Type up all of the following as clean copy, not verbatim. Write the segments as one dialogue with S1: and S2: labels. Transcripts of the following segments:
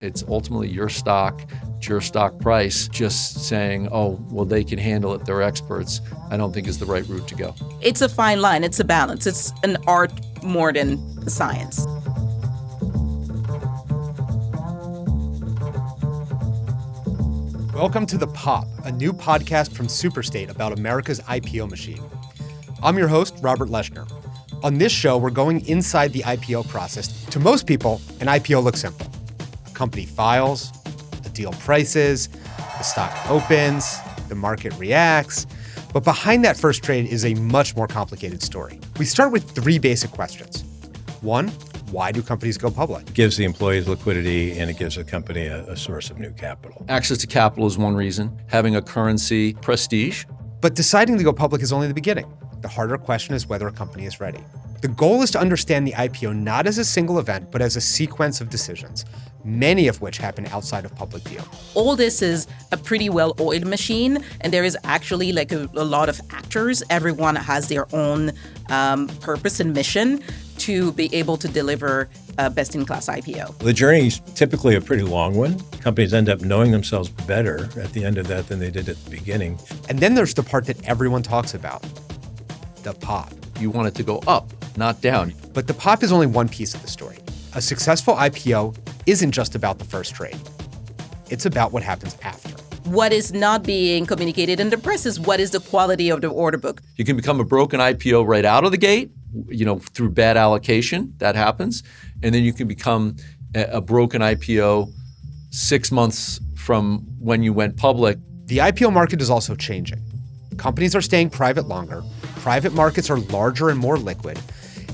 S1: It's ultimately your stock, it's your stock price. Just saying, oh, well, they can handle it, they're experts, I don't think is the right route to go.
S2: It's a fine line, it's a balance. It's an art more than a science.
S3: Welcome to The Pop, a new podcast from Superstate about America's IPO machine. I'm your host, Robert Leshner. On this show, we're going inside the IPO process. To most people, an IPO looks simple. A company files, a deal prices, the stock opens, the market reacts. But behind that first trade is a much more complicated story. We start with three basic questions. One, why do companies go public?
S4: It gives the employees liquidity and it gives a company a source of new capital.
S1: Access to capital is one reason. Having a currency, prestige.
S3: But deciding to go public is only the beginning. The harder question is whether a company is ready. The goal is to understand the IPO not as a single event, but as a sequence of decisions, many of which happen outside of public view.
S2: All this is a pretty well-oiled machine, and there is actually like a lot of actors. Everyone has their own purpose and mission to be able to deliver a best-in-class IPO.
S4: The journey is typically a pretty long one. Companies end up knowing themselves better at the end of that than they did at the beginning.
S3: And then there's the part that everyone talks about, the pop.
S1: You want it to go up, not down.
S3: But the pop is only one piece of the story. A successful IPO isn't just about the first trade. It's about what happens after.
S2: What is not being communicated in the press is what is the quality of the order book.
S1: You can become a broken IPO right out of the gate, through bad allocation, that happens. And then you can become a broken IPO 6 months from when you went public.
S3: The IPO market is also changing. Companies are staying private longer, private markets are larger and more liquid,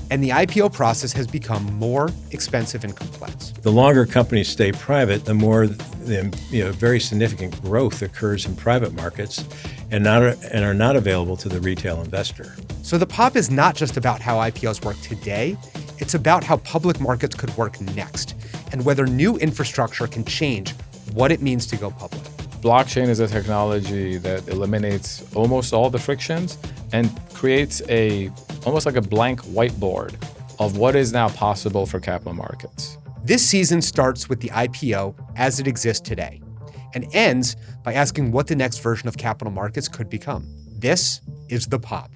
S3: and the IPO process has become more expensive and complex.
S4: The longer companies stay private, the more very significant growth occurs in private markets and are not available to the retail investor.
S3: So the pop is not just about how IPOs work today, it's about how public markets could work next, and whether new infrastructure can change what it means to go public.
S5: Blockchain is a technology that eliminates almost all the frictions and creates almost like a blank whiteboard of what is now possible for capital markets.
S3: This season starts with the IPO as it exists today and ends by asking what the next version of capital markets could become. This is The Pop.